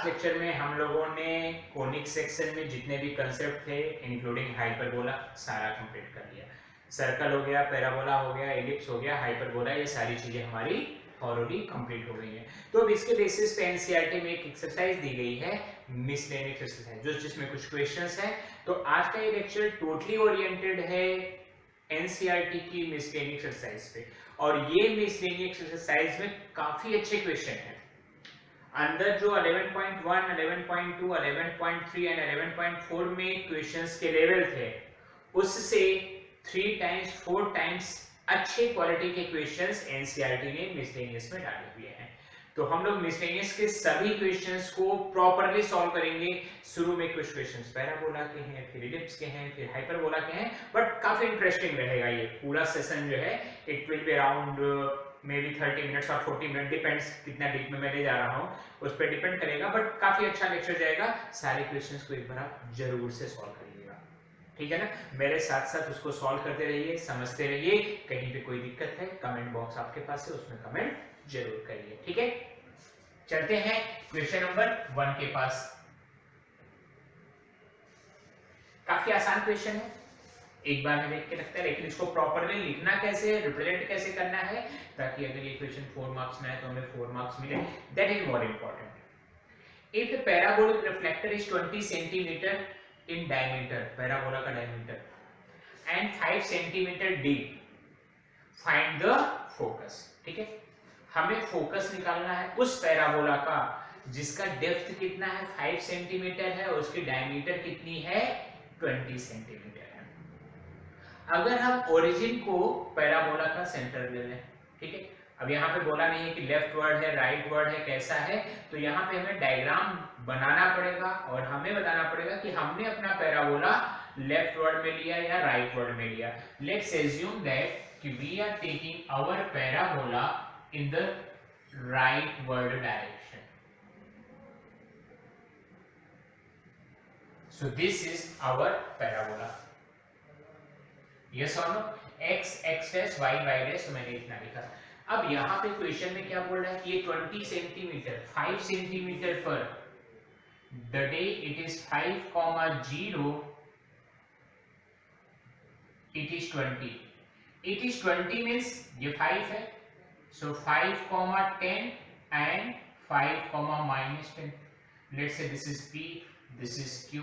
Last lecture में हम लोगों ने कोनिक सेक्शन में जितने भी कंसेप्ट थे इंक्लूडिंग हाइपरबोला सारा कंप्लीट कर लिया। सर्कल हो गया, पैराबोला हो गया, एलिप्स हो गया, हाइपरबोला, ये सारी चीजें हमारी थॉरोली कंप्लीट हो गई हैं। तो अब इसके बेसिस पे एनसीईआरटी में एक एक्सरसाइज दी गई है, मिसलेनियस एक्सरसाइज, जो जिसमें कुछ क्वेश्चंस हैं। तो आज का ये लेक्चर टोटली ओरिएंटेड है एनसीईआरटी की मिसलेनियस एक्सरसाइज पे, और ये मिसलेनियस एक्सरसाइज में काफी अच्छे क्वेश्चन हैं। अंदर जो 11.1, 11.2, 11.3 एंड 11.4 में क्वेश्चंस के लेवल थे, उससे 3 टाइम्स 4 टाइम्स अच्छे क्वालिटी के क्वेश्चंस एनसीईआरटी ने मिसलेनियस में डाले हुए हैं। तो हम लोग मिसलेनियस के सभी क्वेश्चंस को प्रॉपर्ली सॉल्व करेंगे। शुरू में कुछ क्वेश्चंस पैराबोला के हैं, फिर एलिप्स के हैं, फिर हाइपरबोला के हैं, बट काफी इंटरेस्टिंग रहेगा ये पूरा सेशन जो है। It will be around may be 30 minutes और 40 मिनट, डिपेंड्स कितना डीप में मैं ले जा रहा हूँ, उस पर डिपेंड करेगा, बट काफी अच्छा लेक्चर जाएगा। सारे क्वेश्चंस को एक बार आप जरूर से सॉल्व करिएगा, ठीक है ना। मेरे साथ साथ उसको सॉल्व करते रहिए, समझते रहिए। कहीं पे कोई दिक्कत है, कमेंट बॉक्स आपके पास है, उसमें कमेंट जरूर करिए, ठीक है। चलते हैं क्वेश्चन नंबर 1 के पास। काफी आसान क्वेश्चन है, एक बार में देख के लगता है, लेकिन इसको प्रॉपर्ली लिखना कैसे है, रिप्रेजेंट कैसे करना है, ताकि अगर ये क्वेश्चन 4 मार्क्स में आए तो हमें 4 मार्क्स मिले, that is more important. If the parabolic reflector is 20 centimetre in diameter, parabola का diameter, and 5 centimetre deep, find the focus. ठीक है, हमें फोकस निकालना है उस पैराबोला का जिसका डेप्थ कितना है, 5 सेंटीमीटर है, और उसकी डायमीटर कितनी है, 20 सेंटीमीटर है। अगर हम ओरिजिन को पैराबोला का सेंटर ले लें, ठीक है, अब यहाँ पे बोला नहीं है कि लेफ्ट वर्ड है, राइट वर्ड है, कैसा है, तो यहाँ पे हमें डायग्राम बनाना पड़ेगा और हमें बताना पड़ेगा कि हमने अपना पैराबोला लेफ्ट वर्ड में लिया या राइट वर्ड में लिया। लेट्स एज्यूम दैट कि we are taking our parabola in the rightward direction. So this is our parabola, yes और no, x x dash y y dash, तो मैंने इतना लिखा। अब यहाँ पे क्वेश्चन में क्या बोल रहा है कि ये 20 सेंटीमीटर 5 सेंटीमीटर पर the day it is 5,0 it is 20, it is 20 means ये 5 है, सो 5,10 and 5,-10। Let's say this is p, this is q,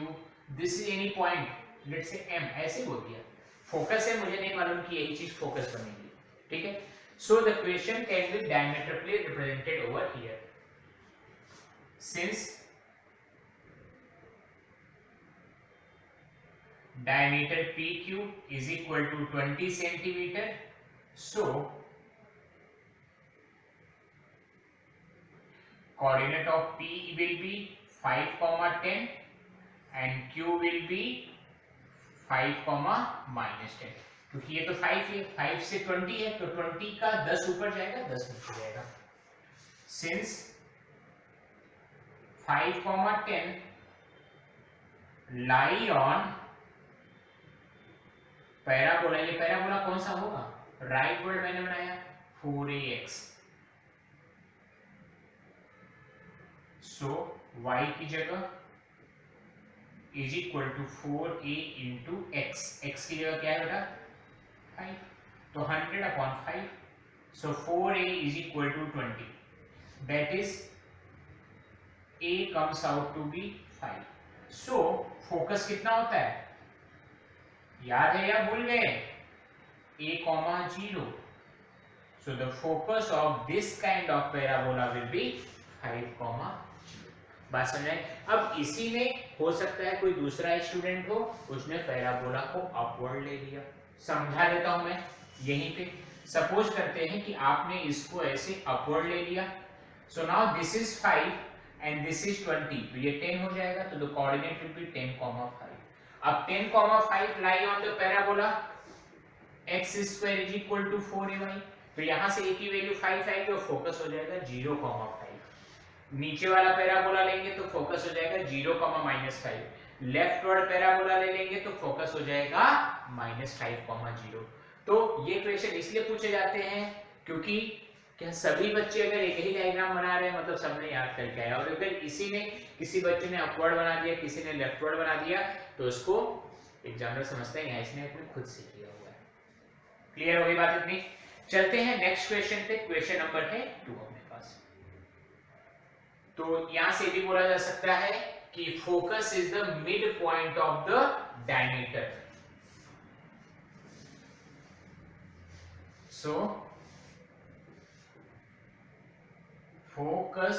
this is any point, let's say m, ऐसे बोल दिया। फोकस है, मुझे नहीं मालूम कि यही चीज फोकस बनेगी, ठीक है। So the question can be diametrically represented over here, since diameter PQ is equal to 20 centimeter, so coordinate of P will be 5,10 and Q will be 5,-10, क्योंकि ये तो 5 है, 5 से 20 है, तो 20 का 10 ऊपर जाएगा, 10 नीचे जाएगा। सिंस 5,10 लाई ऑन पैराबोला, ये पैराबोला कौन सा होगा, राइट वर्ड मैंने बनाया 4ax, सो y की जगह is equal to 4a into x, x की जगह क्या है बेटा 5, तो 100/5, so 4a is equal to 20, that is a comes out to be 5। So focus कितना होता है, याद है या भूल गए, a,0, so the focus of this kind of parabola will be 5,0। बात समझ आए। अब इसी में हो सकता है कोई दूसरा स्टूडेंट हो, उसने पैराबोला को अपवर्ड ले लिया, समझा देता हूं मैं यहीं पे। सपोज करते हैं कि आपने इसको ऐसे अपवर्ड ले लिया, so now this is 5 and this is 20, तो ये 10 हो जाएगा, तो द कोऑर्डिनेट विल बी 10,5। अब 10,5 lie on the parabola x² is equal to 4ay, तो यहां से a की वैल्यू 5 आएगी और फोकस हो जाएगा 0,5। नीचे वाला पैराबोला लेंगे तो फोकस हो जाएगा 0,-5, लेफ्ट वर्ड पैराबोला ले लेंगे तो फोकस हो जाएगा -5,0। तो ये क्वेश्चन इसलिए पूछे जाते हैं क्योंकि क्या सभी बच्चे अगर एक ही डायग्राम बना रहे हैं मतलब सबने याद करके आया, और अगर किसी बच्चे ने अपवर्ड बना दिया, किसी ने लेफ्टवर्ड बना दिया, तो उसको एग्जामिनर समझते हैं यहाँ इसने अपने खुद सीख लिया हुआ है। क्लियर हो गई बात इतनी? चलते हैं नेक्स्ट क्वेश्चन पे। क्वेश्चन नंबर है 2 अपने पास। तो यहां से भी बोला जा सकता है कि focus is the mid point of the diameter. So focus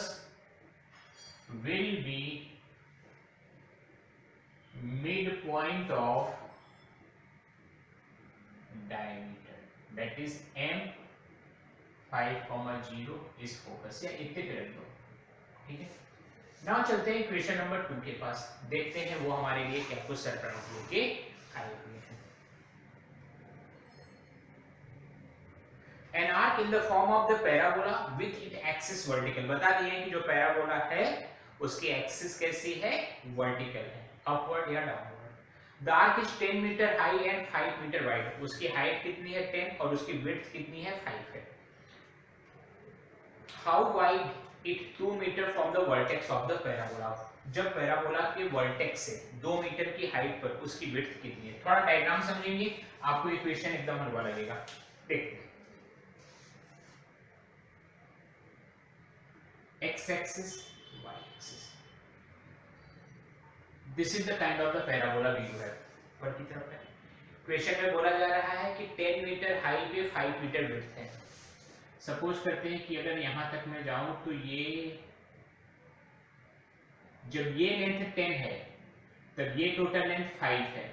will be midpoint of diameter, that is m 5,0 is focus, या इतने पे रख दो, ठीक है। नाउ चलते हैं क्वेश्चन नंबर 2 के पास, देखते हैं वो हमारे लिए क्या कुछ सरप्राइज लेके आए हुए हैं। An arc in the form of the parabola with its axis vertical, बता दिए हैं कि जो पैराबोला है उसकी एक्सिस कैसी है, वर्टिकल है, अपवर्ड या downward. The arc is 10 metre high and 5 metre wide, उसकी हाइट कितनी है 10 और उसकी विड्थ कितनी है 5 है। How wide it 2 metre from the vertex of the parabola, जब पैराबोला के वर्टेक्स से 2 मीटर की हाइट पर उसकी विड्थ कितनी है। थोड़ा डायग्राम समझेंगे आपको इक्वेशन एकदम हलवा लगेगा। देखते हैं, x axis, y axis, this is the kind of the parabola we have। ऊपर की तरफ है, क्वेश्चन में बोला जा रहा है कि 10 मीटर हाई पे 5 मीटर विड्थ है। सपोज करते हैं कि अगर यहां तक मैं जाऊं तो ये, जब ये लेंथ 10 है तब ये टोटल लेंथ 5 है,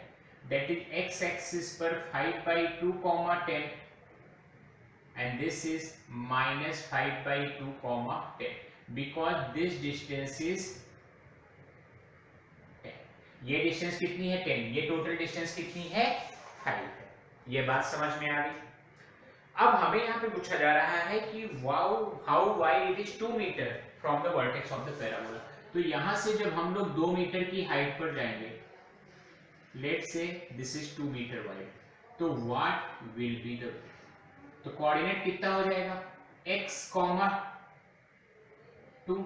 दैट इज x एक्सिस पर 5/2, 10 and this is -5/2, 10 because this distance is 10। ये डिस्टेंस कितनी है 10, ये टोटल डिस्टेंस कितनी है 5 है। ये बात समझ में आ गई। अब हमें यहाँ पे पूछा जा रहा है कि how wide it is 2 metre from the vertex of the parabola. तो यहाँ से जब हम लोग 2 मीटर की हाइट पर जाएंगे, let's say this is 2 metre wide, तो व्हाट विल बी द, तो कोऑर्डिनेट कितना हो जाएगा x, 2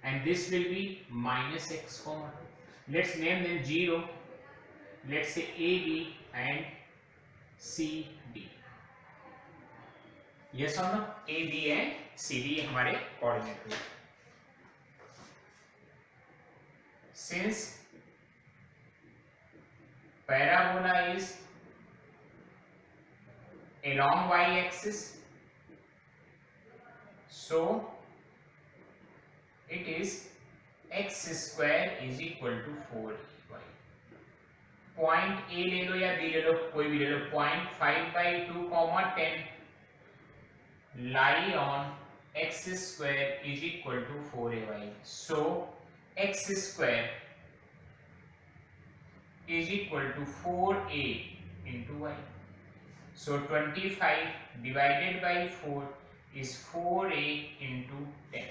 and this will be -x, 2। let's name them 0, let's say AB and CD। yes or no, AB and CD हमारे coordinate हुए। since parabola is along y axis, so it is x square is equal to 4y। Point A ले लो या B ले लो, कोई भी ले लो, point 5/2, 10 lie on x square is equal to 4ay, so x square is equal to 4a into y, so 25 divided by 4 is 4a into 10।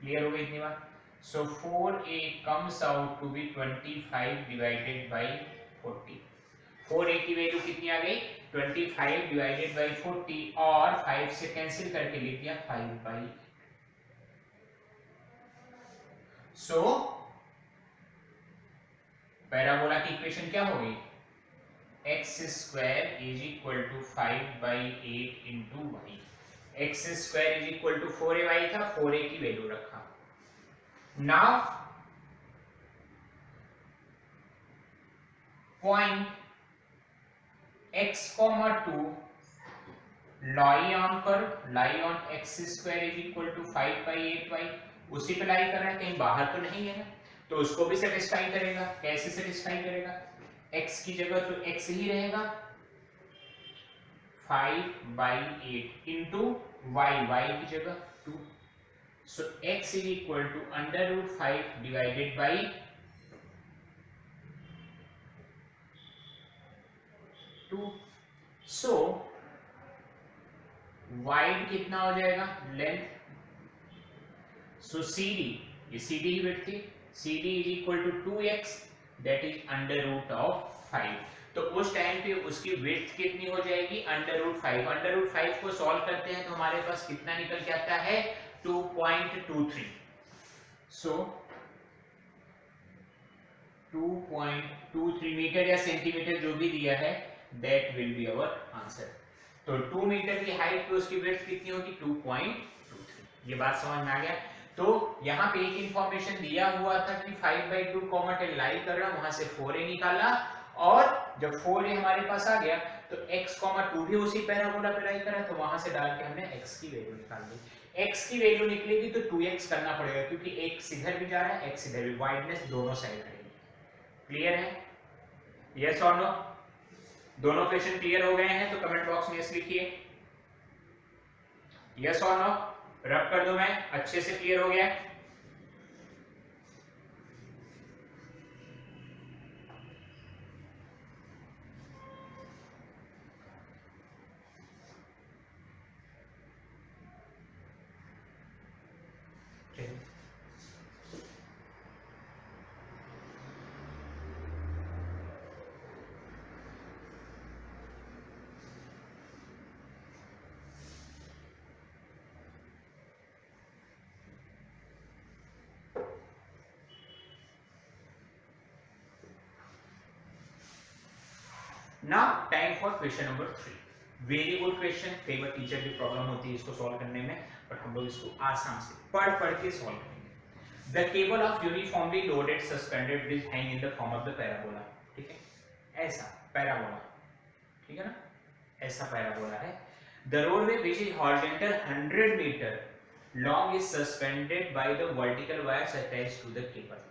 Clear हो गई इतनी बात? so 4a comes out to be 25 divided by 40। 4a की value कितनी आ गई 25 divided by 40, और 5 से cancel करके लिख दिया 5/8। so पैराबोला की इक्वेशन क्या हो गई, x square is equal to 5/8 into y। x square is equal to 4ay था, 4a की वैल्यू रखा। Now point x, 2 lie on कर, lie on x square is equal to 5/8y, उसी पे लाई कर रहा है, कहीं बाहर तो नहीं है ना, तो उसको भी सेटिस्फाई करेगा। कैसे सेटिस्फाई करेगा, x की जगह तो x ही रहेगा, 5/8 into y की जगह 2, so x is equal to √5 divided by 2। so wide कितना हो जाएगा लेंथ, so CD, ये CD की विड्थ थी, CD is equal to 2x, that is √5। तो उस टाइम पे उसकी विड्थ कितनी हो जाएगी, √5। √5 को सॉल्व करते हैं तो हमारे पास कितना निकल के आता है, 2.23। सो 2.23 मीटर या सेंटीमीटर जो भी दिया है, that will be our answer. तो 2 मीटर की हाइट पे उसकी विड्थ कितनी होगी, 2.23। ये बात समझ में आ गया। तो यहाँ पे एक इंफॉर्मेशन दिया हुआ था कि 5/2 कॉमा टेल लाई कर रहा, वहां से 4a निकाला, और जब 4a हमारे पास आ गया तो x, 2 भी उसी पैराबोला पे लाई करा, तो वहां से डाल के हमने x की वैल्यू निकाल ली। x की वैल्यू निकलेगी तो 2x करना पड़ेगा, क्योंकि x इधर भी जा रहा है, x इधर भी, वाइडनेस दोनों साइड रहेगी। क्लियर है, यस और नो? दोनों क्वेश्चन क्लियर हो गए हैं तो कमेंट बॉक्स में यस लिखिए, यस और नो। रब कर दो, मैं अच्छे से क्लियर हो गया है। Now time for question number 3. Very good question. कई बार टीचर की प्रॉब्लम होती है इसको सॉल्व करने में, बट हम लोग इसको आसान से पढ़ के सॉल्व करेंगे। The cable of uniformly loaded suspended bridge hang in the form of the parabola. ठीक है, ऐसा पैराबोला, ठीक है ना, ऐसा पैराबोला है। The roadway which is horizontal 100 metre long is suspended by the vertical wires attached to the cable.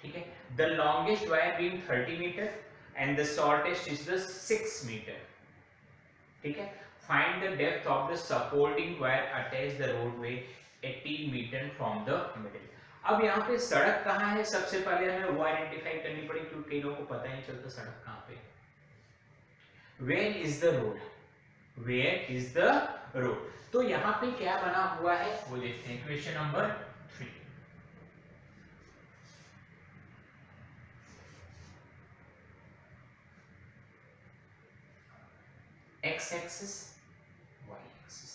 ठीक है, the longest wire being 30 meter and the shortest is the 6 meter. ठीक है, find the depth of the supporting wire attached the roadway 18 meter from the middle. अब यहाँ पे सड़क कहाँ है, सबसे पहले हमें वो आइडेंटिफाई करनी पड़ी, क्योंकि कई लोगों को पता नहीं चलता सड़क कहाँ पे। Where is the road? Where is the road? तो यहाँ पे क्या बना हुआ है वो देखते हैं। Question number 3, x axis, y axis.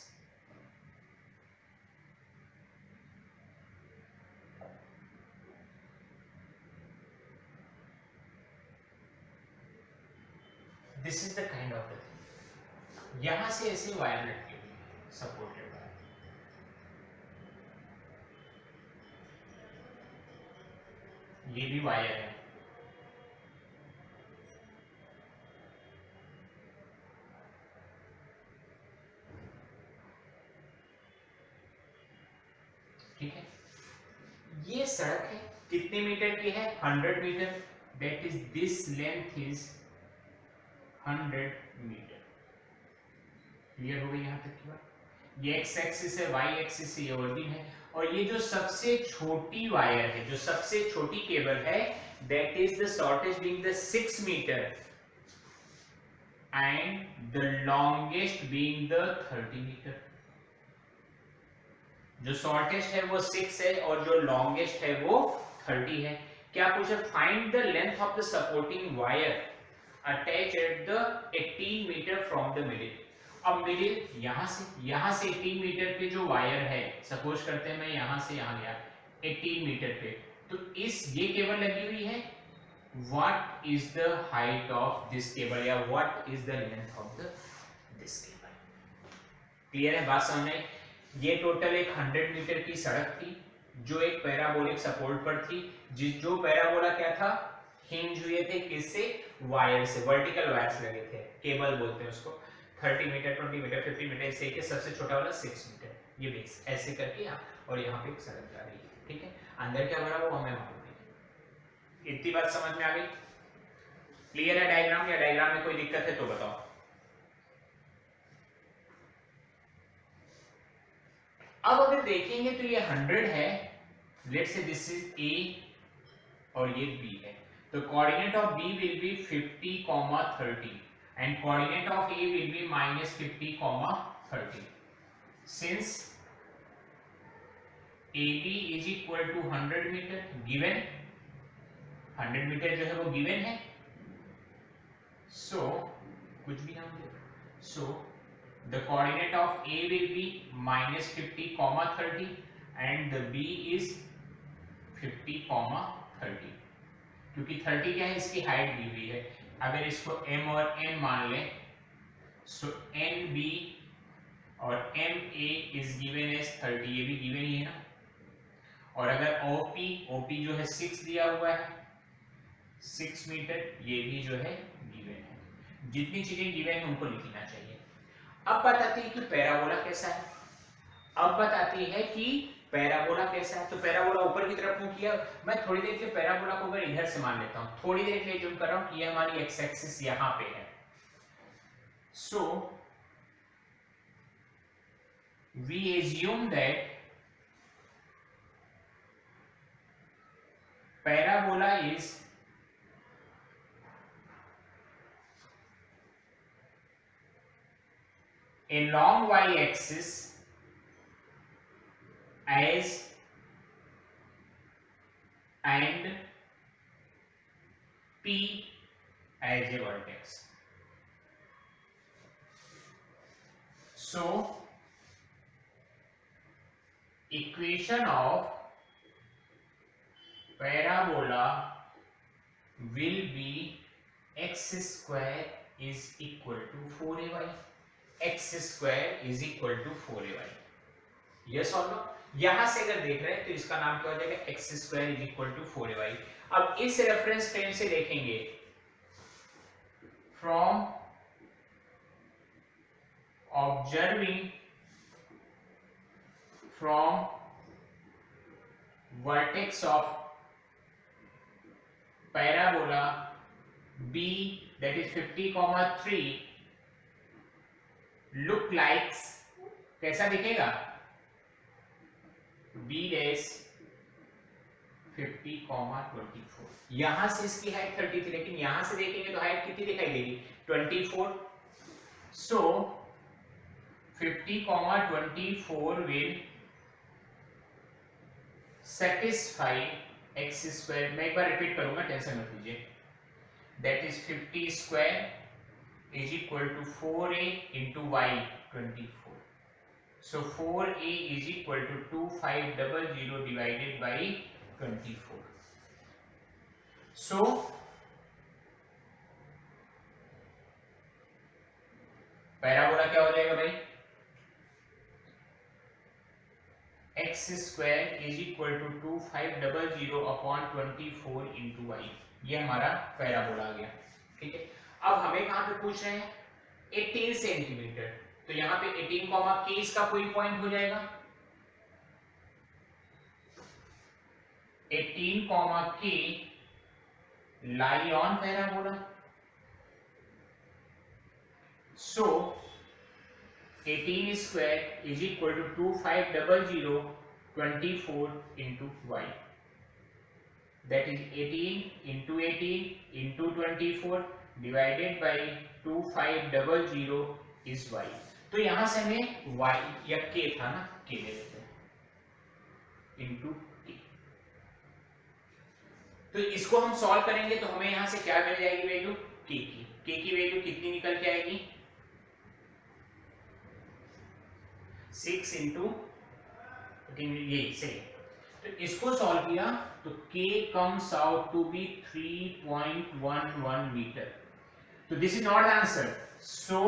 This is the kind of the thing. यहां से ऐसे वायर लटके हुए हैं, सपोर्टेड वायर। ये भी वायर है, ठीक है। ये सड़क है, कितने मीटर की है, 100 metre. That is this length is 100 metre. Clear हो गई यहां तक की बात। ये x एक्सिस है, y एक्सिस है, ये ओरिजिन है, और ये जो सबसे छोटी वायर है, जो सबसे छोटी केबल है, that is the shortest being the 6 metre and the longest being the 30 metre. जो शॉर्टेस्ट है वो 6 है और जो लॉन्गेस्ट है वो 30 है। क्या पूछा, find the length of the supporting wire attach at the 18 metre from the middle. अब मिडिल यहां से 18 मीटर पे जो वायर है, सपोज करते हैं मैं यहां से यहां गया 18 मीटर पे, तो ये केबल लगी हुई है। What is the height of this cable, या what is the length of this cable. Clear है, बात समझ में? ये टोटल एक 100 मीटर की सड़क थी जो एक पैराबोलिक सपोर्ट पर थी, जो पैराबोला क्या था, हिंज हुए थे किससे, वायर से, वर्टिकल वायर्स लगे थे, केबल बोलते हैं उसको। 30 मीटर, 20 मीटर, 50 मीटर, इससे के सबसे छोटा वाला 6 मीटर। ये बेस ऐसे करके यहाँ, और यहाँ पे एक सड़क जा रही है, ठीक है। अंदर क्या भरा वो हमें मालूम नहीं। इतनी बात समझ में आ गई? क्लियर है डायग्राम, या डायग्राम में कोई दिक्कत है तो बताओ। अब अगर देखेंगे तो ये 100 है, let's say this is a और ये बी है, तो coordinate of B will be 50, 30 and coordinate of A will be -50, 30. Since AB is equal to 100 meter, given 100 metre जो है वो गिवन है, सो कुछ भी हम दे, so the coordinate of A will be -50, 30 and the B is 50, 30, क्योंकि 30 क्या है, इसकी हाइट दी हुई है। अगर इसको m और n मान लें, सो एन बी और M A is given as 30, ये भी गिवन ही है ना। और अगर ओपी जो है 6 दिया हुआ है, 6 मीटर, ये भी जो है गिवन है। जितनी चीजें गिवन है उनको लिख लेना चाहिए। अब बताती है कि पैराबोला कैसा है। अब बताती है कि पैराबोला कैसा है। तो पैराबोला ऊपर की तरफ मूव किया, मैं थोड़ी देर के पैराबोला को अगर इधर से मान लेता हूं, थोड़ी देर के लिए जूम कर रहा हूं कि ये हमारी एक्स एक्सिस यहां पे है। सो we assume that parabola is along y-axis as and P as a vertex. So equation of parabola will be x square is equal to 4ay. x square is equal to 4ay. yes or no? यहां से अगर देख रहे हैं तो इसका नाम क्या हो जाएगा, x square is equal to 4ay. अब इस रेफरेंस फ्रेम से देखेंगे, from observing from vertex of parabola b, that is 50, 3, look like, कैसा दिखेगा, b dash 50, 24. यहां से इसकी हाइट 30 थी, लेकिन यहां से देखेंगे तो हाइट कितनी दिखाई देगी, 24. सो 50, 24 will satisfy x square. मैं एक बार रिपीट करूंगा, टेंशन मत लीजिए. That is 50 square is equal to 4a into y 24. So 4a is equal to 2500 divided by 24. So parabola क्या हो जाएगा भाई, x square is equal to 2500 upon 24 into y. ये हमारा पैराबोला आ गया, ठीक है। अब हमें कहां पे पूछ रहे हैं, 18 सेंटीमीटर, तो यहाँ पे 18, k इसका कोई पॉइंट हो जाएगा, 18, k lie on parabola. So 18 square is equal to 2500 24 into y. That is 18 into 18 into 24 divided by 2500 is y. तो यहां से हमें y या k था ना, k ले लेते हैं into k. तो इसको हम सॉल्व करेंगे तो हमें यहां से क्या मिल जाएगी वैल्यू, k की. k की वैल्यू कितनी निकल के आएगी, 6 into, यही सही. तो इसको सॉल्व किया तो k comes out to be 3.11 metre. तो this is not the answer. So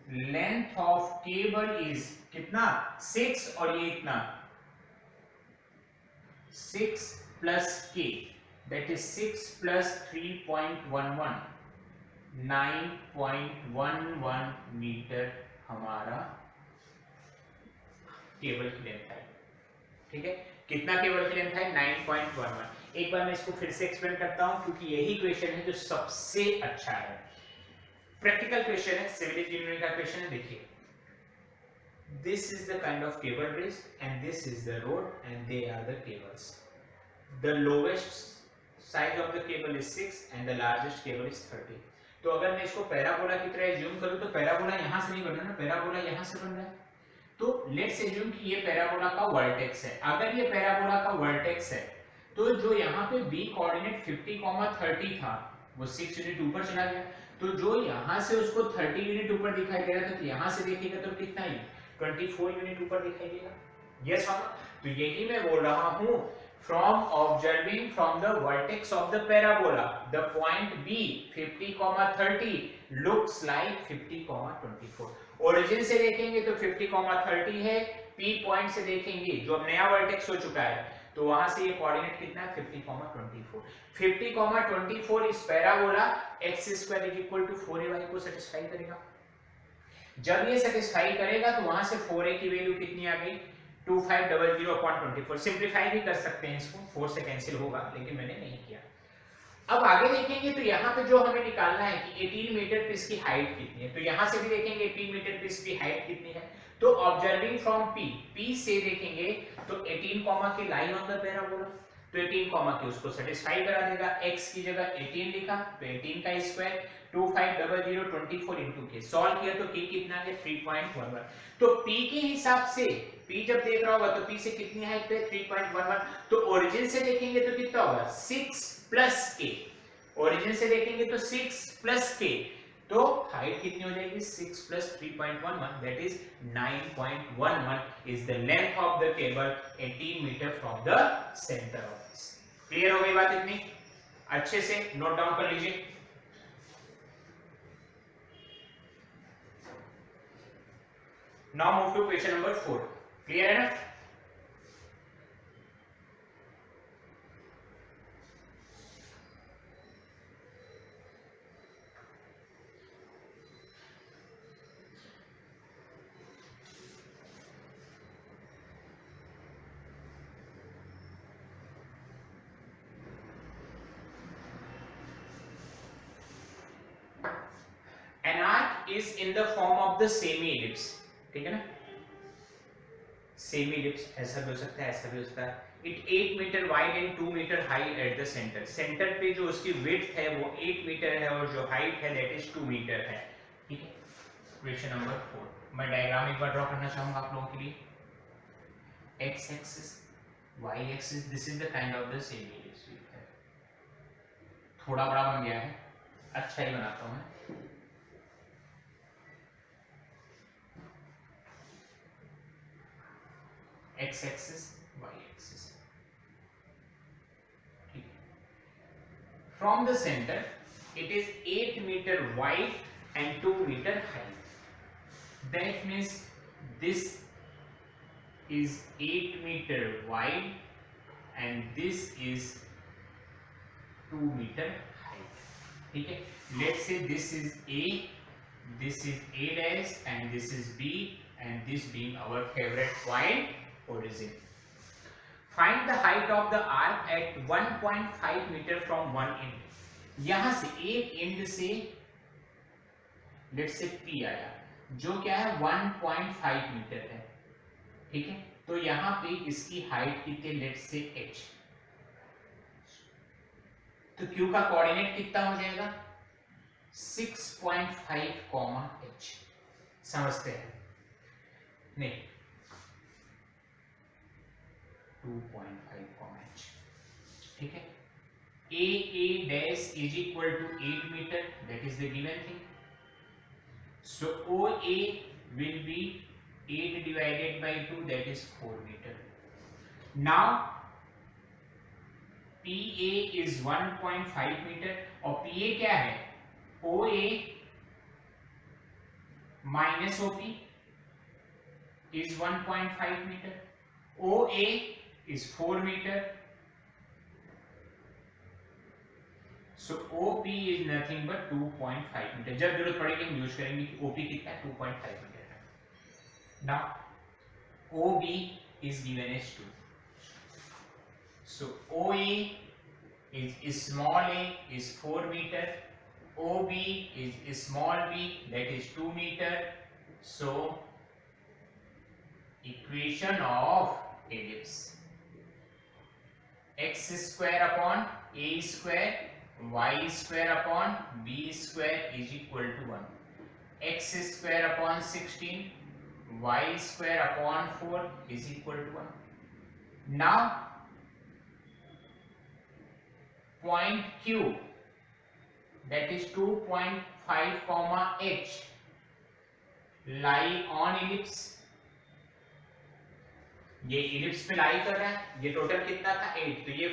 length of cable is कितना, 6, और ये इतना 6 plus k, that is 6 plus 3.11, 9.11 metre हमारा केबल की लेंथ है, ठीक है। कितना केबल की लेंथ है, 9.11. एक बार मैं इसको फिर से एक्सप्लेन करता हूं, क्योंकि यही क्वेश्चन है जो सबसे अच्छा है, प्रैक्टिकल क्वेश्चन है, सिविल इंजीनियरिंग का क्वेश्चन है. देखिए, this is the kind of cable bridge and this is the road and they are the cables. The lowest size of the cable is 6 and the largest cable is 30. तो अगर मैं इसको parabola की तरह zoom करूं तो parabola यहां से नहीं बन रहा ना, पैराबोला यहां से बन रहा है. तो लेट्स एज्यूम कि ये पैराबोला का वर्टेक्स है. अगर ये पैराबोला का वर्टेक्स है तो जो यहाँ पे b कोऑर्डिनेट 50,30 था वो 6 यूनिट ऊपर चला गया, तो जो यहाँ से उसको 30 यूनिट ऊपर दिखाई दे रहा था, तो यहाँ से देखेगा तो कितना ही 24 यूनिट ऊपर दिखाई देगा। यस और नो? तो यही मैं बोल रहा हूँ, from observing from the vertex of the parabola the point b 50,30 looks like 50,24। Origin से देखेंगे तो 50,30 है, p पॉइंट से देखेंगे जो अब नया वर्टेक्स हो चुका है तो वहां से ये कोऑर्डिनेट कितना है 50,24। 50,24 इस पैराबोला x² = 4ay को सेटिस्फाई करेगा। जब ये सेटिस्फाई करेगा तो वहां से 4a की वैल्यू कितनी आ गई 2500/24। सिंपलीफाई भी कर सकते हैं इसको, 4 से कैंसिल होगा लेकिन मैंने नहीं किया। अब आगे देखेंगे तो यहाँ पे जो हमें निकालना है कि 18 मीटर पे इसकी हाइट कितनी है, तो यहाँ से भी देखेंगे 18 मीटर पे इसकी हाइट कितनी है। तो ऑब्जर्विंग फ्रॉम p से देखेंगे तो 18 कॉमा के लाई ऑन द पैराबोला, तो 18 कॉमा के उसको सेटिस्फाई करा देगा। x की जगह 18 लिखा तो 18 का स्क्वायर 2500/24 इनटू k सॉल्व किया तो k कितना है 3.11। तो p के हिसाब से p जब देख रहा होगा तो p से कितनी हाइट पे 3.11, तो ओरिजिन से देखेंगे तो कितना होगा 6 प्लस k। ओरिजिन से देखेंगे तो 6 प्लस k, तो हाइट कितनी हो जाएगी 6 plus 3.11 that is 9.11 is the length of the cable 18 metre from the centre of this. Clear हो गई बात इतनी? अच्छे से नोट डाउन कर लीजिए। Now move to question number 4। Clear है ना? An arc is in the form of the semi-ellipse, ठीक है ना? Semi-ellipse ऐसा भी हो सकता है, ऐसा भी हो सकता है। It 8 metre wide and 2 metre high at the centre. Centre पे जो उसकी विड्थ है वो 8 मीटर है और जो हाइट है दैट इज 2 मीटर है। ठीक है, क्वेश्चन नंबर 4। मैं डायग्राम एक बार ड्रॉ करना चाहूंगा आप लोगों के लिए। x axis, y axis, this is the kind of the semi ellipse. थोड़ा बड़ा बन गया है, अच्छा ही बनाता हूं मैं। x axis, y axis, ठीक है। From the center, it is 8 meter wide and 2 meter high. That means this is 8 meter wide and this is 2 meter high. ठीक है। Let's say this is A, this is A dash and this is B, and this being our favorite point, origin. Find the height of the arc at 1.5 meter from one end. यहां से एक and से let's say P आया जो क्या है 1.5 metre है। ठीक है, तो यहां पे इसकी हाइट कितनी लेट्स से h, तो Q का कोऑर्डिनेट कितना हो जाएगा 6.5, h। समझते हैं? नहीं, 2.5, h। ठीक है, a dash is equal to 8 meter, that is the given thing. So OA will be 8 divided by 2, that is 4 meter. Now PA is 1.5 meter और PA क्या है OA minus OP is 1.5 meter. OA is 4 meter. So OP is nothing but 2.5 meter. जब जरूरत पड़ेगी हम use करेंगे कि OP कितना है 2.5 meter है। Now OB is given as 2. So OA is small a is 4 meter. OB is small b, that is 2 meter. So equation of ellipse x square upon a square y square upon b square is equal to 1. X square upon 16 y square upon 4 is equal to 1. Now point Q that is 2.5 comma H lie on ellipse, ये ellipse पे लाई कर रहा है। ये total कितना था 8, तो ये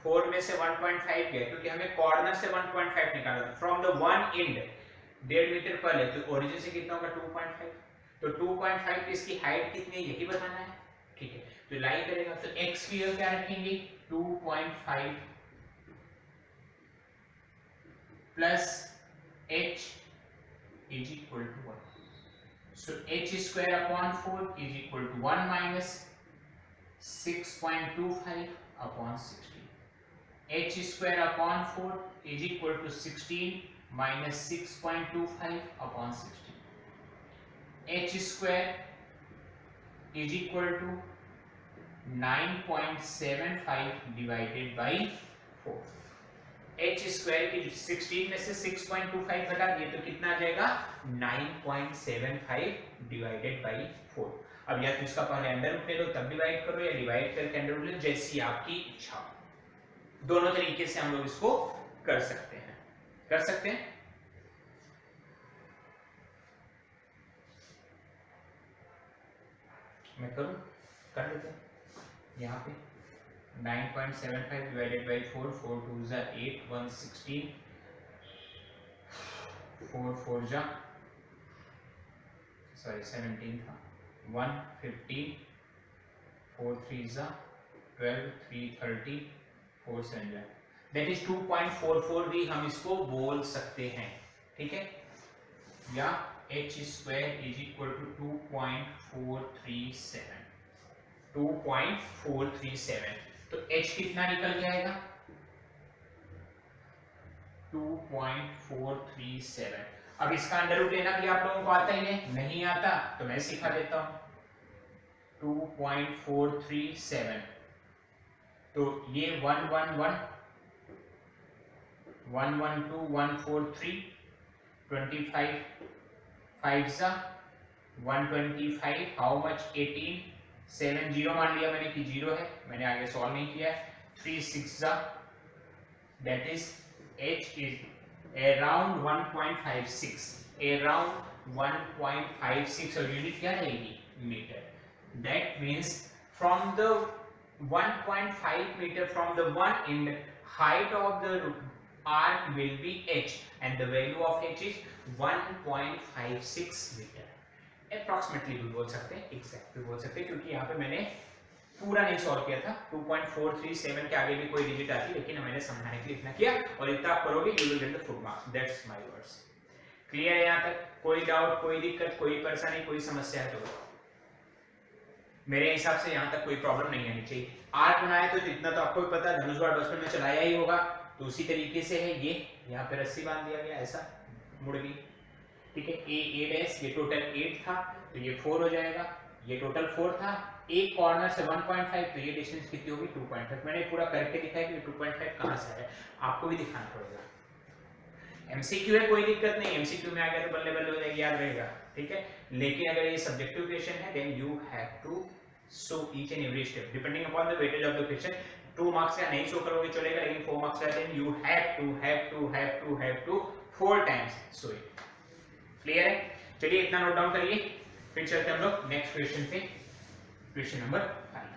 4 में से 1.5 गया क्योंकि हमें कॉर्नर से 1.5 निकालना था from the one end 1.5 metre पहले, तो ओरिजिन से कितना होगा 2.5, तो 2.5 की इसकी हाइट कितनी है यही बताना है, ठीक है। तो लाई करेगा तो x की वैल्यू क्या रखेंगे 2.5 plus h is equal to 1, so h square upon 4 is equal to 1 minus 6.25 upon 16, h square upon 4 is equal to 16 minus 6.25 upon 16, h square is equal to 9.75 divided by 4, h square की 16 में से 6.25 घटा दिए तो कितना आ जाएगा 9.75 divided by 4। अब या तो इसका पहले अंडर रूट ले लो तब डिवाइड करो या डिवाइड करके अंडर रूट ले, जैसी आपकी इच्छा हो। दोनों तरीके से हम लोग इसको कर सकते हैं। मैं करूं, कर लेते हैं यहाँ पे 9.75 डिवाइडेड बाई 4, 4 2 जा 8, 1 16, 4 4 जा 17 था, 1 15, 4 3 जा 12, 3 30, 4 7 जा, दैट इज 2.44 भी हम इसको बोल सकते हैं, ठीक है। या h square is equal to 2.437, तो h कितना निकल जाएगा 2.437। अब इसका अंडर रूट लेना भी आप लोगों को आता ही है, नहीं आता तो मैं सिखा देता हूं। 2.437, तो ये 111, 112, 143, 25 5 सा 125, हाउ मच 18, 7 0 मान लिया मैंने कि 0 है, मैंने आगे सॉल्व नहीं किया है, 3 6 सा that is h is around 1.56, around 1.56 और यूनिट क्या रहेगी metre. That means from the 1.5 meter from the one end, height of the arc will be h and the value of h is 1.56 meter। Approximately भी बोल सकते हैं, exact भी बोल सकते हैं, क्योंकि यहाँ पे मैंने पूरा नहीं सॉल्व किया था। 2.437 के आगे भी कोई डिजिट आती, लेकिन मैंने समझाने के लिए इतना किया और इतना आप करोगे you will get the full marks. That's my words. Clear है यहाँ तक? कोई डाउट, कोई दिक्कत, कोई परेशानी, कोई समस्या है तो मेरे हिसाब से यहाँ तक कोई प्रॉब्लम नहीं आनी चाहिए। आर्क बनाया तो इतना तो आपको भी पता है, धनुष बाण बचपन में चलाया ही होगा, तो उसी तरीके से है। ये यहाँ पे रस्सी बांध दिया गया, ऐसा मुड़ गई, ठीक है। ए डैश ये टोटल 8 था तो ये 4 हो जाएगा, ये टोटल 4 था, एक कॉर्नर से 1.5 तो ये डिस्टेंस कितनी होगी 2.5। मैंने पूरा करके दिखाया कि 2.5 कहाँ से है, आपको भी दिखाना पड़ेगा। एमसीक्यू है, कोई दिक्कत नहीं, एमसीक्यू में आ गया तो बल्ले बल्ले हो जाएगा, याद रहेगा, ठीक है। लेकिन अगर ये सब्जेक्टिव क्वेश्चन है then you have to show each and every step depending upon the weightage of the question. 2 marks का नहीं शो करोगे चलेगा, लेकिन 4 मार्क्स का then you have to 4 times show it. Clear है? चलिए इतना नोट डाउन करिए, फिर चलते हम लोग नेक्स्ट क्वेश्चन पे, question number 5।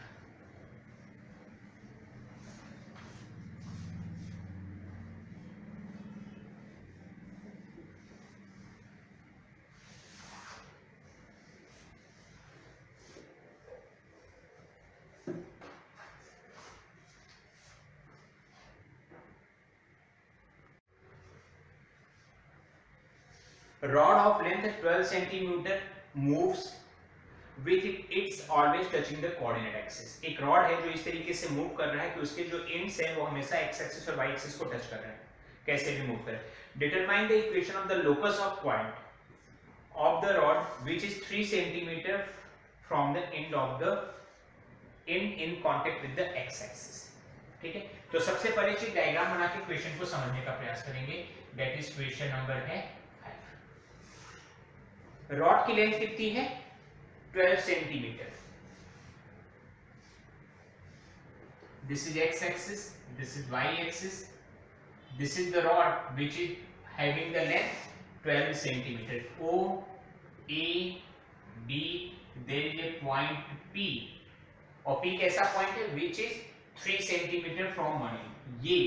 Rod of length 12 centimeter moves with its always touching the coordinate axis। एक रॉड है जो इस तरीके से मूव कर रहा है कि उसके जो एंड्स हैं वो हमेशा x एक्सिस और y एक्सिस को टच कर रहे हैं, कैसे भी मूव करें। Determine the equation of the locus of point of the rod which is 3 centimetre from the end of the and in contact with the x axis, ठीक है। तो सबसे पहले चीज डायग्राम बना के क्वेश्चन को समझने का प्रयास करेंगे, दैट इज क्वेश्चन नंबर है 5। रॉड की लेंथ कितनी है 12 centimetre. This is x axis, this is y axis, This is the rod which is having the length 12 centimeter. O A B, there is a point P, और P कैसा point है? Which is 3 centimetre from money. ये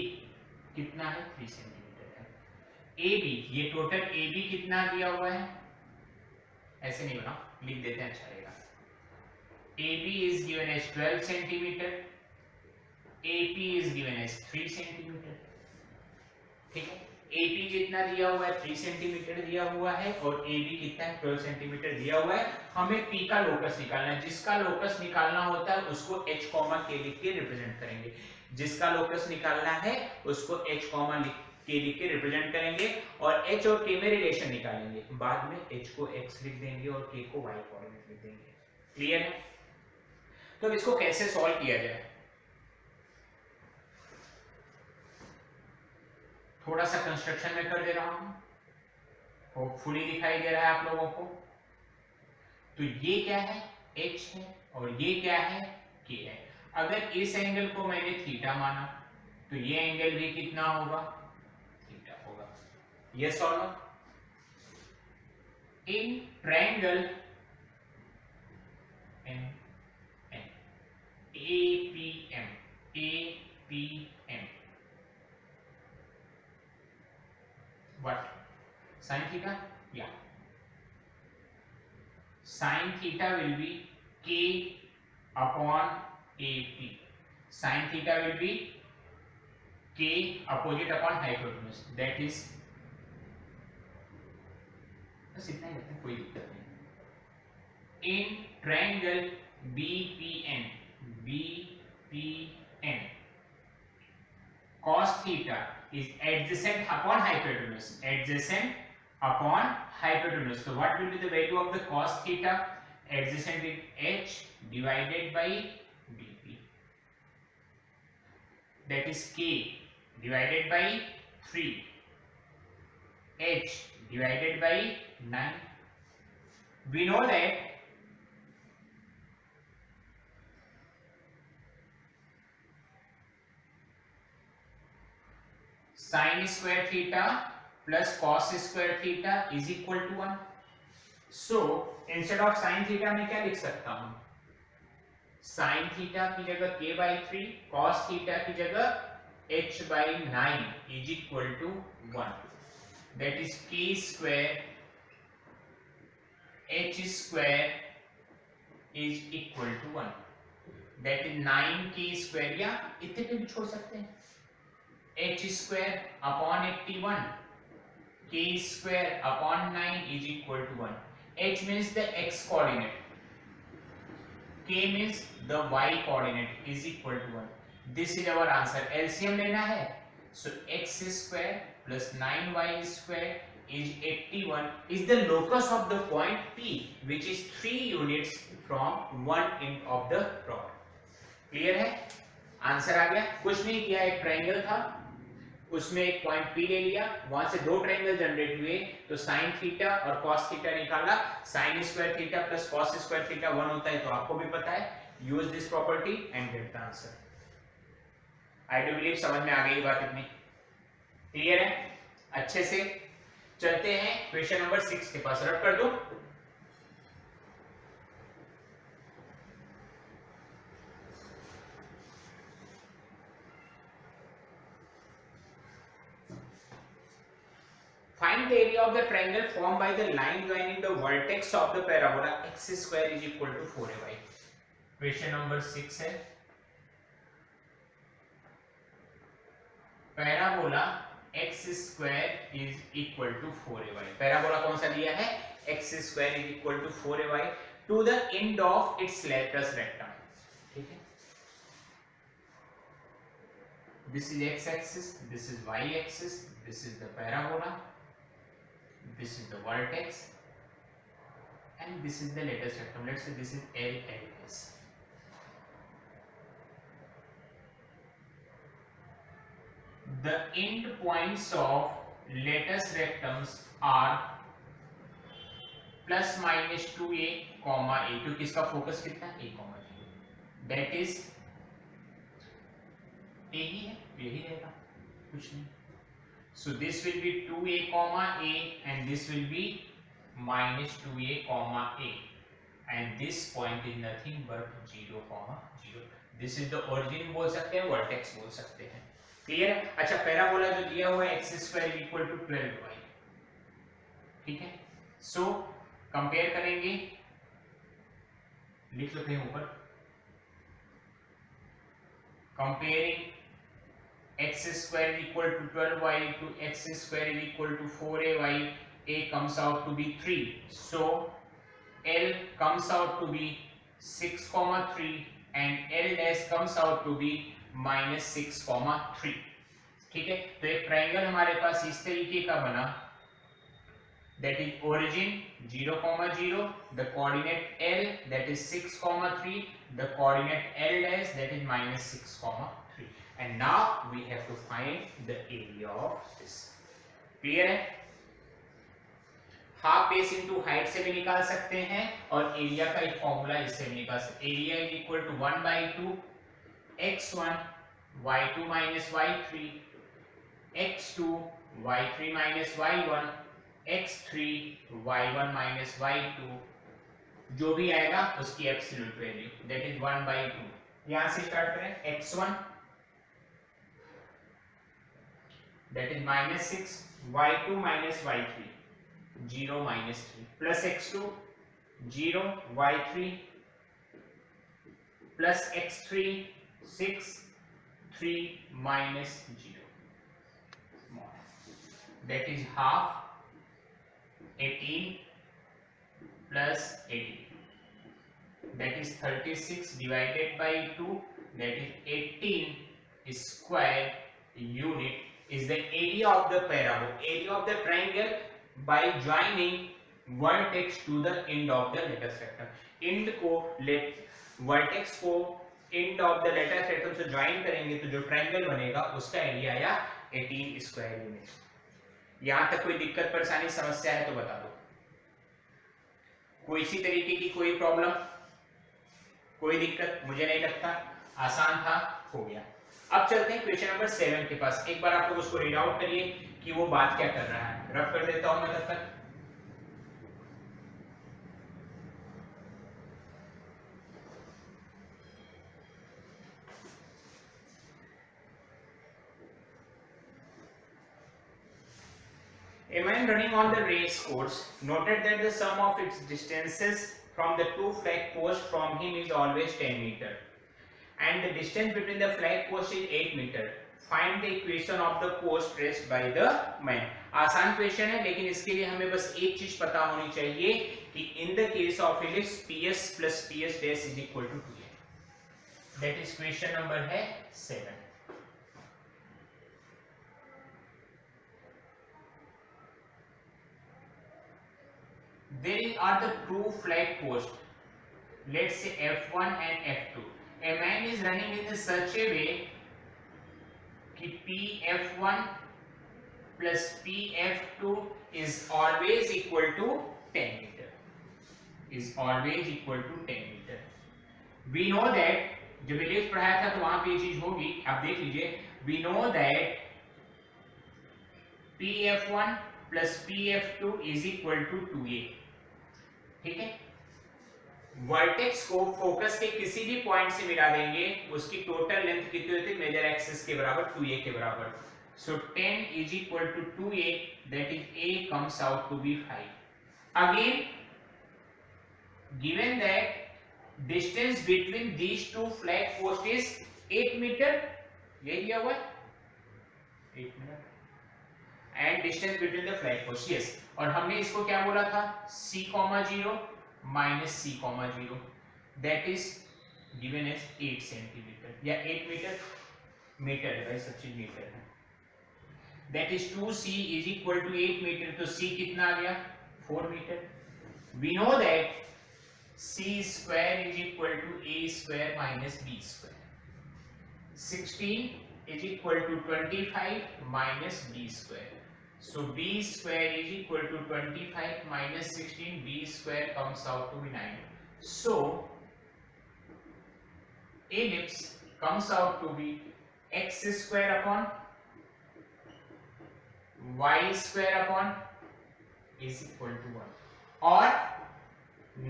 कितना है? 3 centimetre है. AB, ये total AB कितना दिया हुआ है? ऐसे नहीं बना, लिख देते हैं, अच्छा रहेगा. AB is given as 12 centimeter, AP is given as 3 centimeter. ठीक है, AP जितना दिया हुआ है 3 सेंटीमीटर दिया हुआ है और AB कितना है? 12 सेंटीमीटर दिया हुआ है. हमें P का लोकस निकालना है. जिसका लोकस निकालना होता है उसको H कॉमा K लिख के रिप्रेजेंट करेंगे. जिसका लोकस निकालना है उसको H कॉमा K लिख के रिप्रेजेंट करेंगे और H और K में रिलेशन निकालेंगे. बाद में H को X लिख देंगे और K को Y कोऑर्डिनेट लिख देंगे. क्लियर है? तो इसको कैसे सॉल्व किया जाए? थोड़ा सा कंस्ट्रक्शन में कर दे रहा हूं, होपफुली दिखाई दे रहा है आप लोगों को. तो ये क्या है? H है और ये क्या है? K है. अगर इस एंगल को मैंने थीटा माना तो ये एंगल भी कितना होगा? थीटा होगा. यस और no? In triangle APM what? Sin theta? Yeah. Sin theta will be K upon AP. Sin theta will be K opposite upon hypotenuse. That is, बस इतना ही रखते हैं, कोई दिक्कत नहीं. In triangle BPN, cos theta is adjacent upon hypotenuse. Adjacent upon hypotenuse. So what will be the value of the cos theta? Adjacent is H divided by BP. That is K divided by 3. H divided by 9. We know that sin square theta plus cos square theta is equal to 1. So instead of sin theta मैं क्या लिख सकता हूं? sin theta की जगह k by 3, cos theta की जगह h by 9 is equal to 1. That is k square h square is equal to 1. That is 9k square, या इतने पे भी छोड़ सकते हैं. h square upon 81, k square upon 9 is equal to 1. h means the x coordinate, k means the y coordinate is equal to 1. This is our answer. LCM लेना है, so x square plus 9y square is 81 is the locus of the point P, which is 3 units from one end of the rod. Clear है? Answer आ गया. कुछ नहीं किया, एक triangle था, उसमें एक पॉइंट P ले लिया, वहां से दो ट्रायंगल जनरेट हुए, तो sin थीटा और cos थीटा निकाला. sin square theta plus cos square theta 1 होता है, तो आपको भी पता है. Use this property and get the answer. I do believe समझ में आ गई बात इतनी. क्लियर है? अच्छे से चलते हैं क्वेश्चन नंबर 6 के पास. रट कर दो. Find the area of the triangle formed by the line joining the vertex of the parabola x square is equal to 4ay. Question number 6 है. Parabola x square is equal to 4ay. Parabola कौन सा दिया है? x square is equal to 4ay to the end of its latus rectum. ठीक है? This is x axis, this is y axis, this is the parabola, this is the vertex, and this is the latus rectum. Let's say this is LLS. The end points of latus rectums are plus minus 2a comma a. क्योंकि इसका focus कितना है? a comma 0. That is a ही है, यही रहेगा, कुछ नहीं. So this will be 2a comma a and this will be minus 2a comma a and this point is nothing but 0 comma 0. This is the origin बोल सकते हैं, vertex बोल सकते हैं. क्लियर है? अच्छा, पैराबोला जो दिया हुआ है x square equal to 12y. ठीक है, सो कंपेयर करेंगे, लिख लो कहीं ऊपर. Comparing x square is equal to 12y to x square is equal to 4ay, a comes out to be 3, so L comes out to be 6,3 and L dash comes out to be minus 6,3. ठीक है, तो एक triangle हमारे पास इस तरीके का बना, that is origin 0,0, the coordinate L that is 6,3, the coordinate L dash that is minus 6,3, and now we have to find the area of this. Clear है? हाफ बेस इनटू हाइट से भी निकाल सकते हैं और एरिया का एक formula इससे भी निकाल सकते हैं. Area is equal to 1/2 x1 y2 minus y3 x2 y3 minus y1 x3 y1 minus y2, जो भी आएगा उसकी एब्सोल्यूट वैल्यू, दैट इज 1/2. यहां से स्टार्ट करें. x1 that is -6 y2 minus y3 0 minus 3 plus x2 0 y3 plus x3 6 3 minus 0, that is half 18 plus 18, that is 36 divided by 2, that is 18 square unit is the area of the parabola, area of the triangle by joining vertex to the end of the lateral rectum. end को vertex को end of the lateral rectum से join करेंगे तो जो triangle बनेगा उसका area आया 18 square unit. यहां तक कोई दिक्कत परेशानी समस्या है तो बता दो. कोई इसी तरीके की कोई प्रॉब्लम, कोई दिक्कत? मुझे नहीं लगता, आसान था, हो गया. अब चलते हैं क्वेश्चन नंबर 7 के पास. एक बार आप लोग उसको रीड आउट करिए कि वो बात क्या कर रहा है. रफ कर देता हूं मैं तब तक. A man running on the race course noted that the sum of its distances from the two flag posts from him is always 10 meter and the distance between the flag post is 8 meter. Find the equation of the post raised by the man. आसान question है लेकिन इसके लिए हमें बस एक चीज पता होनी चाहिए कि in the case of ellipse PS plus PS dash is equal to 2a. That is question number है 7. There are the two flag posts, let's say F1 and F2. A man is running in such a way कि PF1 plus PF2 is always equal to 10 meter. Is always equal to 10 meter. We know that जब electric पढ़ाया था तो वहां पे ये चीज होगी, आप देख लीजिए. We know that PF1 plus PF2 is equal to 2a. ठीक है, वर्टेक्स को फोकस के किसी भी पॉइंट से मिला देंगे, उसकी टोटल लेंथ कितनी होती है? मेजर एक्सिस के बराबर 2a के बराबर. सो 10 is equal to 2a, that is a comes out to be 5. Again, given that distance between these two flag posts is 8 meter, ये दिया हुआ है 8 meter, and distance between the flag posts, yes. और हमने इसको क्या बोला था? c, 0 minus c, 0, that is given as 8 centimeter या 8 मीटर. मीटर है भाई, सब चीज मीटर है. that is 2c is equal to 8 metre. तो c कितना आ गया? 4 metre. we know that c square is equal to a square minus b square. 16 is equal to 25 minus b square. So b square is equal to 25 minus 16. b square comes out to be 9. So ellipse comes out to be x square upon y square upon is equal to 1 और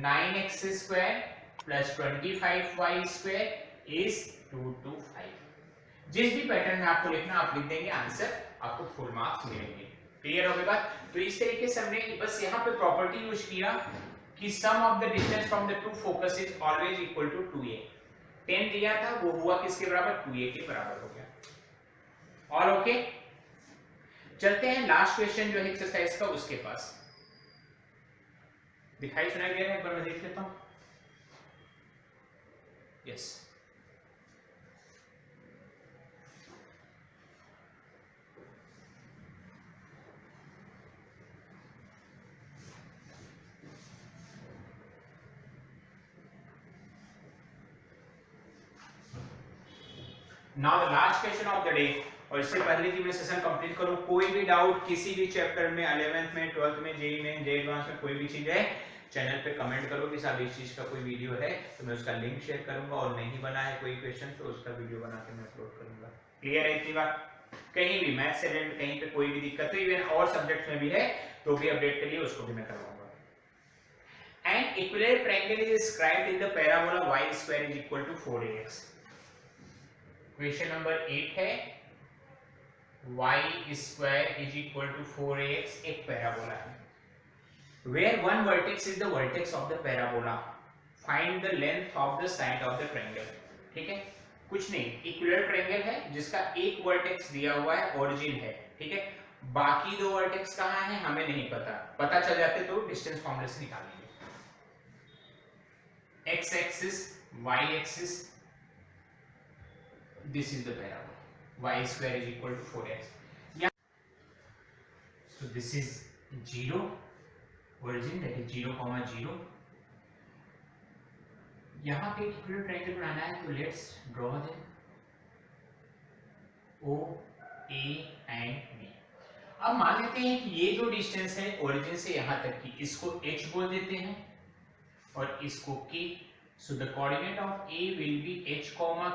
9x square plus 25y square is 225। जिस भी pattern में आपको लिखना आप लिख देंगे, answer आपको फुल मार्क्स मिलेंगे। क्लियर हो गई बात? तो इस तरीके से हमने बस यहाँ पे प्रॉपर्टी यूज किया कि sum of the distance from the two focus is always equal to 2a। 10 दिया था वो हुआ किसके बराबर? 2a के बराबर हो गया। All okay? चलते हैं लास्ट क्वेश्चन जो है एक्सरसाइज का, उसके पास। दिखाई सुनाई दे रहा है? एक बार मैं देख लेता हूं। Yes, now the last question of the day. और इससे पहले कि मैं सेशन कंप्लीट करूं, कोई भी डाउट किसी भी चैप्टर में, 11th में, 12th में, जेई में, जे एडवांस में कोई भी चीज है, चैनल पे कमेंट करो कि साहब इस चीज का कोई वीडियो है तो मैं उसका लिंक शेयर करूंगा, और नहीं बना है कोई क्वेश्चन तो उसका वीडियो बना के मैं अपलोड करूंगा। क्लियर है इतनी बात? कहीं भी मैथ्स से रिलेटेड कहीं पे कोई भी दिक्कत है, इवन और सब्जेक्ट्स में भी है तो भी अपडेट करिए, उसको भी मैं करवाऊंगा। And equilateral triangle is described in the parabola y square is equal to 4ax। Question number 8 है y square is equal to 4ax एक पैराबोला है, where one vertex is the vertex of the parabola, find the length of the side of the triangle। ठीक है, कुछ नहीं, equilateral triangle है जिसका एक वर्टेक्स दिया हुआ है, ओरिजिन है, ठीक है, बाकी दो वर्टेक्स कहां हैं हमें नहीं पता, पता चल जाते तो डिस्टेंस फॉर्मूला से निकाल लेंगे। x axis, y axis, this is the parabola y square is equal to 4x। so this is 0 origin, that is 0, 0। यहां पे इक्विलेटरल ट्रायंगल बनाना है तो let's draw them O A and B। अब मान लेते हैं कि ये जो डिस्टेंस है ओरिजिन से यहां तक की, इसको h बोल देते हैं और इसको k। so the coordinate of A will be h,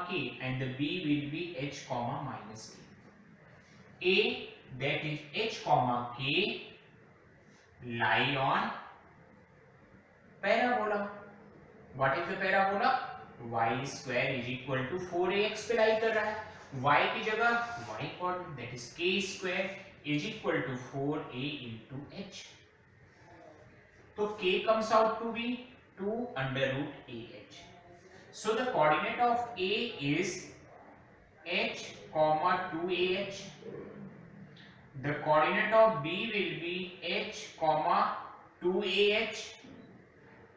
k and the B will be h, minus k। A that is h, k lie on parabola। what is the parabola? y square is equal to 4ax पे लाई कर रहा है, y की जगह y coordinate that is k square is equal to 4a into h। तो k comes out to be 2 under root ah। so the coordinate of A is h, 2ah। the coordinate of B will be h, 2ah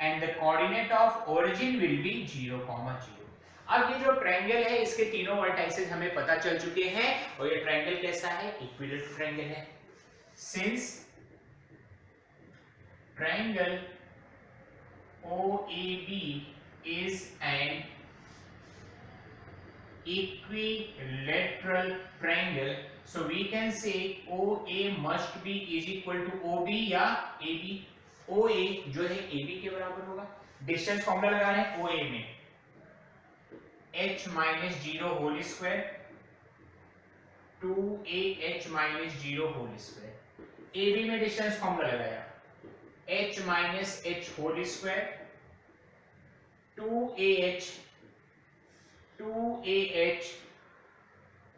and the coordinate of origin will be 0, 0। अब ये जो triangle है इसके तीनों vertices हमें पता चल चुके हैं, और ये ट्रायंगल कैसा है? इक्विलेटरल ट्रायंगल है। Since triangle OAB is an equilateral triangle, so we can say OA must be is equal to OB या AB। OA जो है AB के बराबर होगा। डिस्टेंस फॉर्मूला लगा रहे हैं OA में h minus 0 whole square 2ah minus 0 whole square. AB में डिस्टेंस फॉर्मूला लगाया h minus h whole square 2ah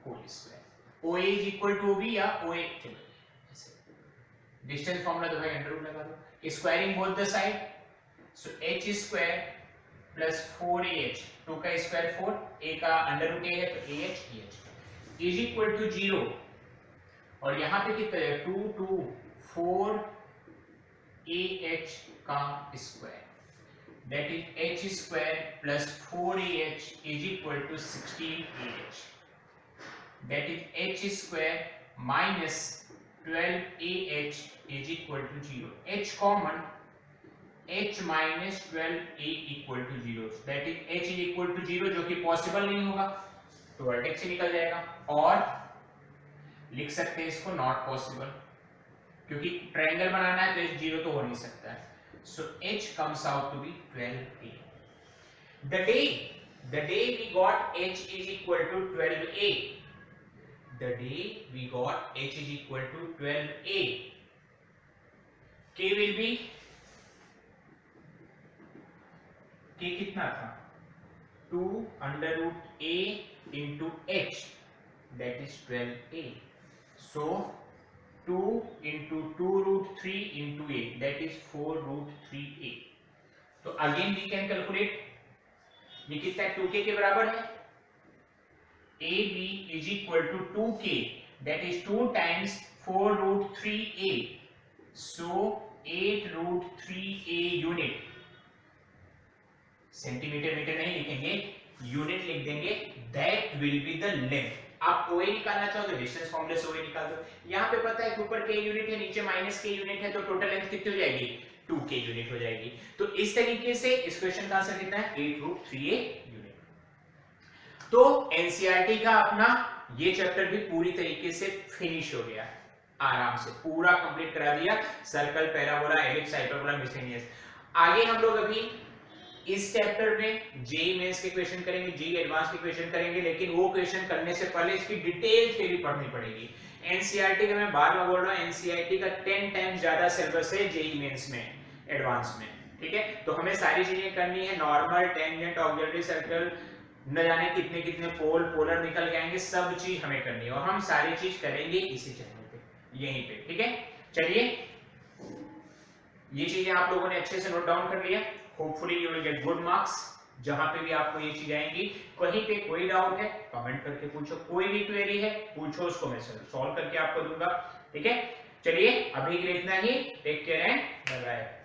whole square. OA is equal to OB या OA, डिस्टेंस फॉर्मूला तो भाई अंडर रूट लगा दो, squaring both the side, so h square plus 4ah, 2 का square 4, a का under root a है तो ah is equal to 0। और यहाँ पे कितना है? 2 2 4 ah का square, that is h square plus 4ah is equal to 16ah, that is h square minus 12ah is equal to 0। h common, h minus 12a equal to 0, that is h is equal to 0 जो कि possible नहीं होगा तो vertex से निकल जाएगा, और लिख सकते हैं इसको नॉट पॉसिबल, क्योंकि ट्रायंगल बनाना है तो h 0 तो हो नहीं सकता है। So h comes out to be 12a। The day we got h is equal to 12a, the day we got h is equal to 12a. k will be, k कितना था 2 under root a into h, that is 12a. So 2 into 2 root 3 into a, that is 4 root 3a. तो again we can calculate, ये कितना है 2k के बराबर है, ab is equal to 2k, that is 2 times 4 root 3a, so 8 root 3a unit. Centimetre metre नहीं लिखेंगे, unit लिख देंगे, that will be the length. आप OA निकालना चाहो तो डिस्टेंस फॉर्मूले से OA निकाल दो, यहाँ पे पता है कि ऊपर k यूनिट है नीचे माइनस k यूनिट है, तो टोटल लेंथ कितनी हो जाएगी 2k यूनिट हो जाएगी। तो इस तरीके से इस क्वेश्चन का आंसर कितना है 8 रूट 3a यूनिट। तो एनसीईआरटी का अपना ये चैप्टर भी पूरी तरीके से फिनिश हो गया, आराम से पूरा कंप्लीट करा दिया, circle, parabola, ellipse, hyperbola, miscellaneous. आगे हम लोग अभी इस चैप्टर में जेईई मेंस के क्वेश्चन करेंगे, जेईई एडवांस के क्वेश्चन करेंगे, लेकिन वो क्वेश्चन करने से पहले इसकी डिटेल थ्योरी पढ़नी पड़ेगी। एनसीईआरटी का मैं बार बार बोल रहा हूं, एनसीईआरटी का 10 टाइम्स ज्यादा सिलेबस है जेईई मेंस में, एडवांस में, ठीक है। तो हमें सारी चीजें करनी है, नॉर्मल, टेंजेंट, ऑक्सिलरी सर्कल, न जाने कितने कितने पोल, पोलर निकल के आएंगे, सब चीज हमें करनी है, और हम सारी चीज करेंगे इसी चैनल पे, यहीं पे, ठीक है। चलिए ये चीजें आप लोगों ने अच्छे से नोट डाउन कर लिया, hopefully you will get good marks. जहां पे भी आपको ये चीज आएंगी, कहीं पे कोई डाउट है कमेंट करके पूछो, कोई भी क्वेरी है पूछो, उसको मैं सॉल्व करके आपको दूंगा, ठीक है। चलिए अभी के लिए इतना ही, take care and bye bye.